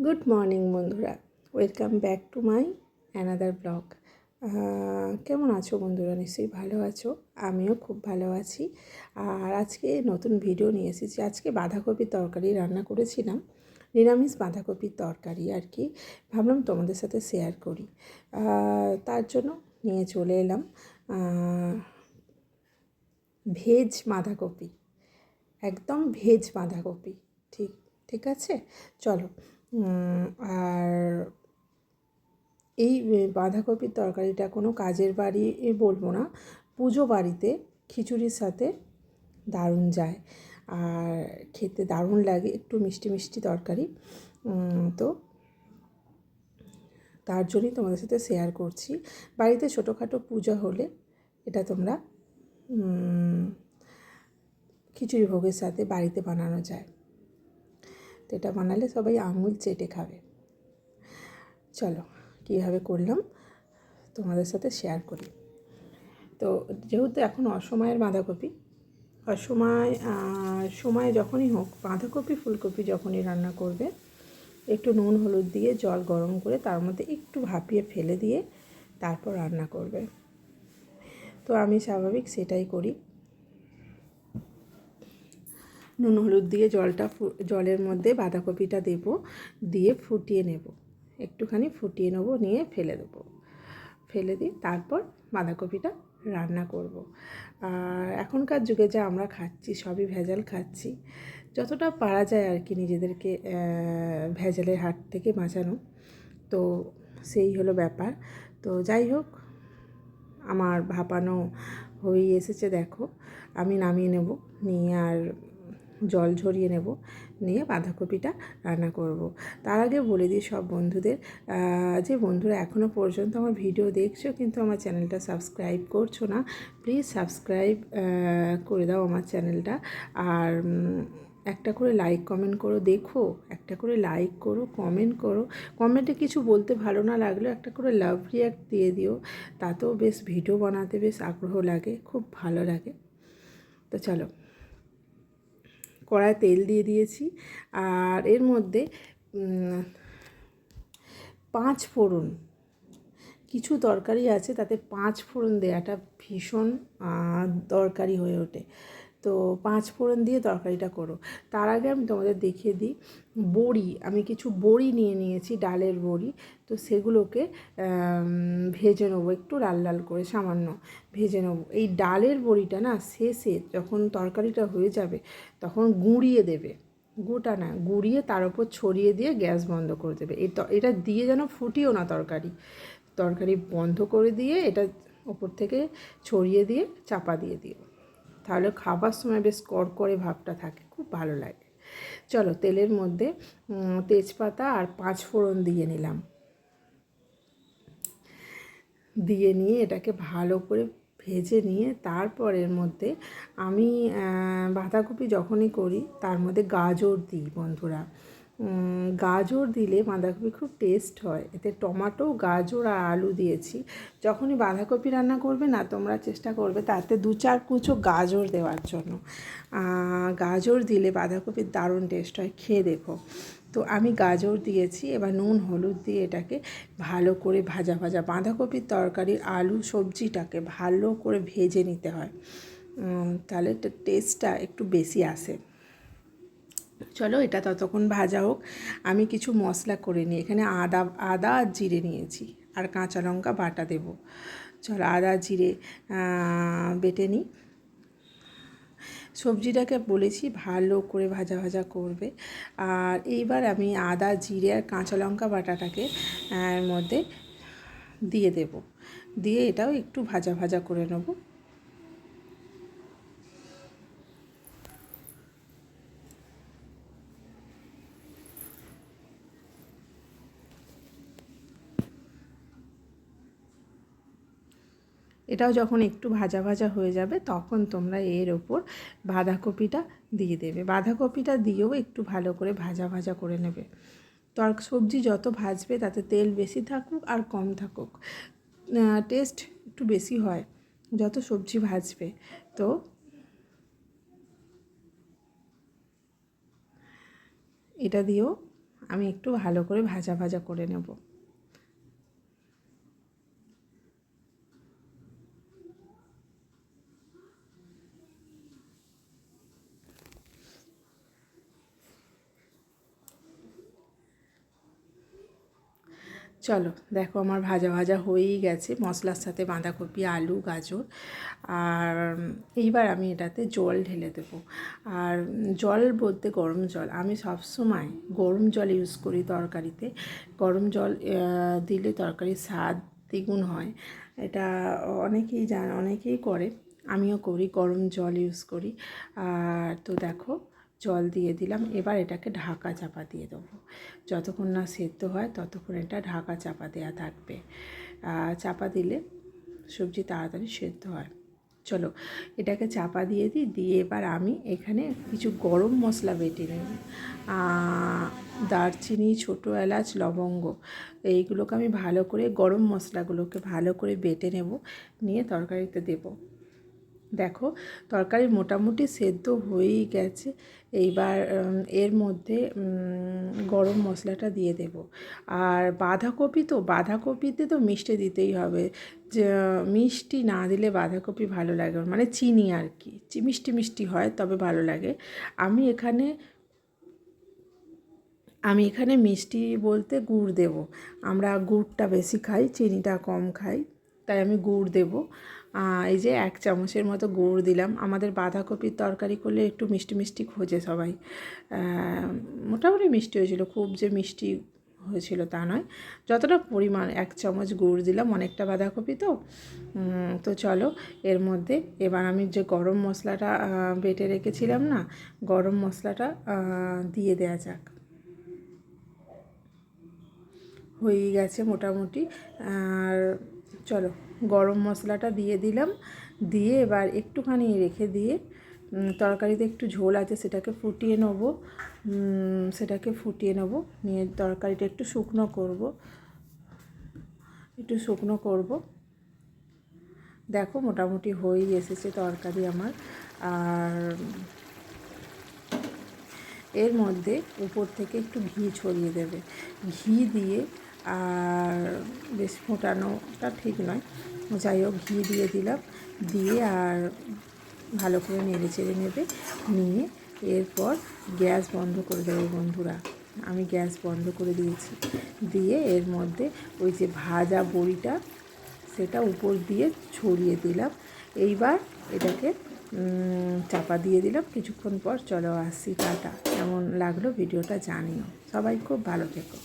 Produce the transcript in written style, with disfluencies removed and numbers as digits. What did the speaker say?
Good morning বন্ধুরা, welcome back to my another blog. কেমন আছো বন্ধুরা? নিশ্চয়ই ভালো আছো। আমিও খুব ভালো আছি। আর আজকে নতুন ভিডিও নিয়ে এসেছি। আজকে বাঁধাকপির তরকারি রান্না করেছিলাম, নিরামিষ বাঁধাকপির তরকারি আর কি। ভাবলাম তোমাদের সাথে শেয়ার করি, তার জন্য নিয়ে চলে এলাম ভেজ বাঁধাকপি, একদম ভেজ বাঁধাকপি। ঠিক ঠিক আছে, চলো। আর এই বাঁধাকপির তরকারিটা কোনো কাজের বাড়ি বলবো না, পুজো বাড়িতে খিচুড়ির সাথে দারুণ যায় আর খেতে দারুণ লাগে, একটু মিষ্টি মিষ্টি তরকারি। তো তার জন্যই তোমাদের সাথে শেয়ার করছি। বাড়িতে ছোটোখাটো পূজা হলে এটা তোমরা খিচুড়ি ভোগের সাথে বাড়িতে বানানো যায়। তো এটা বানালে সবাই আঙুল চেটে খাবে। চলো কীভাবে করলাম তোমাদের সাথে শেয়ার করি। তো যেহেতু এখন অসময়ের বাঁধাকপি, সময় যখনই হোক বাঁধাকপি ফুলকপি যখনই রান্না করবে, একটু নুন হলুদ দিয়ে জল গরম করে তার মধ্যে একটু ভাপিয়ে ফেলে দিয়ে তারপর রান্না করবে। তো আমি স্বাভাবিক সেটাই করি। নুন হলুদ দিয়ে জলের মধ্যে বাঁধাকপিটা দেব, দিয়ে ফুটিয়ে নেব, একটুখানি ফুটিয়ে নেব, নিয়ে ফেলে দেবো। ফেলে দিই তারপর বাঁধাকপিটা রান্না করব। আর এখনকার যুগে যা আমরা খাচ্ছি সবই ভেজাল খাচ্ছি, যতটা পারা যায় আর কি নিজেদেরকে ভেজালের হাত থেকে বাঁচানো। তো সেই হলো ব্যাপার। তো যাই হোক, আমার ভাপানো হয়ে এসেছে, দেখো আমি নামিয়ে নেব, নিয়ে আর জল ঝরিয়ে নেব, নিয়ে বাঁধাকপিটা রান্না করব। তার আগে বলে দিই সব বন্ধুদের, যে বন্ধুরা এখনও পর্যন্ত আমার ভিডিও দেখছো কিন্তু আমার চ্যানেলটা সাবস্ক্রাইব করছো না, প্লিজ সাবস্ক্রাইব করে দাও আমার চ্যানেলটা। আর একটা করে লাইক কমেন্ট করো, দেখো একটা করে লাইক করো, কমেন্ট করো। কমেন্টে কিছু বলতে ভালো না লাগলেও একটা করে লাভ রিয়াক্ট দিয়ে দিও, তাতেও বেশ ভিডিও বানাতে বেশ আগ্রহ লাগে, খুব ভালো লাগে। তো চলো, কড়ায় তেল দিয়ে দিয়েছি, আর এর মধ্যে 5 ফোড়ন, কিছু তরকারি আছে তাতে 5 ফোড়ন দেওয়াটা ভীষণ দরকারি হয়ে ওঠে। তো 5 ফোড়ন দিয়ে তরকারিটা করো। তার আগে আমি তোমাদের দেখিয়ে দিই, বড়ি, আমি কিছু বড়ি নিয়ে নিয়েছি, ডালের বড়ি। তো সেগুলোকে ভেজে নেবো, একটু লাল লাল করে সামান্য ভেজে নেবো। এই ডালের বড়িটা না শেষে যখন তরকারিটা হয়ে যাবে তখন গুঁড়িয়ে দেবে, গোটা না গুঁড়িয়ে তার উপর ছড়িয়ে দিয়ে গ্যাস বন্ধ করে দেবে। এটা দিয়ে যেন ফুটিও না তরকারি বন্ধ করে দিয়ে এটা ওপর থেকে ছড়িয়ে দিয়ে চাপা দিয়ে দিও, তাহলে খাবার সময় বেশ কড়কড়ে ভাবটা থাকে, খুব ভালো লাগে। চলো, তেলের মধ্যে তেজপাতা আর 5 ফোড়ন দিয়ে নিলাম, দিয়ে নিয়ে এটাকে ভালো করে ভেজে নিয়ে তারপর এর মধ্যে আমি বাঁধাকপি যখনই করি তার মধ্যে গাজর দিই বন্ধুরা। গাজর দিলে বাঁধাকপি খুব টেস্ট হয়। এতে টমেটো, গাজর আর আলু দিয়েছি। যখনই বাঁধাকপি রান্না করবে না, তোমরা চেষ্টা করবে তাতে 2-4 কুচো গাজর দেওয়ার জন্য। গাজর দিলে বাঁধাকপির দারুণ টেস্ট হয়, খেয়ে দেখো। তো আমি গাজর দিয়েছি, এবার নুন হলুদ দিয়ে এটাকে ভালো করে ভাজা বাঁধাকপির তরকারির আলু সবজিটাকে ভালো করে ভেজে নিতে হয়, তাহলে টেস্টটা একটু বেশি আসে। চলো, এটা ততক্ষণ ভাজা হোক। আমি কিছু মশলা করে নিই, এখানে আদা আর জিরে নিয়েছি, আর কাঁচা লঙ্কা বাটা দেব। চলো, আদা জিরে বেটে নিই। সবজিটাকে বলেছি ভালো করে ভাজা করবে। আর এইবার আমি আদা জিরে আর কাঁচা লঙ্কা বাটাটাকে এর মধ্যে দিয়ে দেব, দিয়ে এটাও একটু ভাজা করে নেব। এটাও যখন একটু ভাজা হয়ে যাবে তখন তোমরা এর ওপর বাঁধাকপিটা দিয়ে দেবে। বাঁধাকপিটা দিয়েও একটু ভালো করে ভাজা করে নেবে। সবজি যত ভাজবে তাতে তেল বেশি থাকুক আর কম থাকুক, টেস্ট একটু বেশি হয় যত সবজি ভাজবে। তো এটা দিয়েও আমি একটু ভালো করে ভাজা ভাজা করে নেব। চলো দেখো আমার ভাজা ভাজা হয়েই গেছে মশলার সাথে বাঁধাকপি, আলু, গাজর। আর এইবার আমি এটাতে জল ঢেলে দেবো। আর জল বলতে গরম জল, আমি সবসময় গরম জল ইউজ করি তরকারিতে। গরম জল দিলে তরকারির স্বাদ দ্বিগুণ হয়। এটা অনেকেই করে, আমিও করি, গরম জল ইউজ করি। আর তো দেখো জল দিয়ে দিলাম, এবার এটাকে ঢাকা চাপা দিয়ে দেবো। যতক্ষণ না সেদ্ধ হয় ততক্ষণ এটা ঢাকা চাপা দেওয়া থাকবে। চাপা দিলে সবজি তাড়াতাড়ি সেদ্ধ হয়। চলো এটাকে চাপা দিয়ে দিই, দিয়ে এবার আমি এখানে কিছু গরম মশলা বেটে নিই। দারচিনি, ছোটো এলাচ, লবঙ্গ, এইগুলোকে আমি ভালো করে, গরম মশলাগুলোকে ভালো করে বেটে নেব, নিয়ে তরকারিতে দেবো। দেখো তরকারি মোটামুটি সেদ্ধ হয়েই গেছে। এইবার এর মধ্যে গরম মশলাটা দিয়ে দেব। আর বাঁধাকপিতে তো মিষ্টি দিতেই হবে। যে মিষ্টি না দিলে বাঁধাকপি ভালো লাগে, মানে চিনি আর কি, মিষ্টি মিষ্টি হয় তবে ভালো লাগে। আমি এখানে মিষ্টি বলতে গুড় দেব। আমরা গুড়টা বেশি খাই, চিনিটা কম খাই, তাই আমি গুড় দেব। এই যে 1 চামচের মতো গুড় দিলাম। আমাদের বাঁধাকপির তরকারি করলে একটু মিষ্টি মিষ্টি খোঁজে সবাই। মোটামুটি মিষ্টি হয়েছিল, খুব যে মিষ্টি হয়েছিল তা নয়। যতটা পরিমাণ 1 চামচ গুড় দিলাম, অনেকটা বাঁধাকপি তো। তো চলো এর মধ্যে এবার আমি যে গরম মশলাটা বেটে রেখেছিলাম না, গরম মশলাটা দিয়ে দেওয়া যাক। হয়ে গেছে মোটামুটি। আর চলো গরম মশলাটা দিয়ে দিলাম, দিয়ে এবার একটুখানি রেখে দিয়ে তরকারিতে একটু ঝোল আছে সেটাকে ফুটিয়ে নেব। নিয়ে তরকারিটা একটু শুকনো করব। দেখো মোটামুটি হয়েই এসেছে তরকারি আমার। আর এর মধ্যে উপর থেকে একটু ঘি ছড়িয়ে দেবে। ঘি দিয়ে, আর বেশ ফোটানোটা ঠিক নয়, যাই হোক ঘি দিয়ে দিলাম, দিয়ে আর ভালো করে নেড়ে চেড়ে নেবে। নিয়ে এরপর গ্যাস বন্ধ করে দেবে বন্ধুরা। আমি গ্যাস বন্ধ করে দিয়েছি। দিয়ে এর মধ্যে ওই যে ভাজা বড়িটা সেটা উপর দিয়ে ছড়িয়ে দিলাম। এইবার এটাকে চাপা দিয়ে দিলাম। কিছুক্ষণ পর চলো আসি, টাটা। কেমন লাগলো ভিডিওটা জানিও। সবাই খুব ভালো থেকো।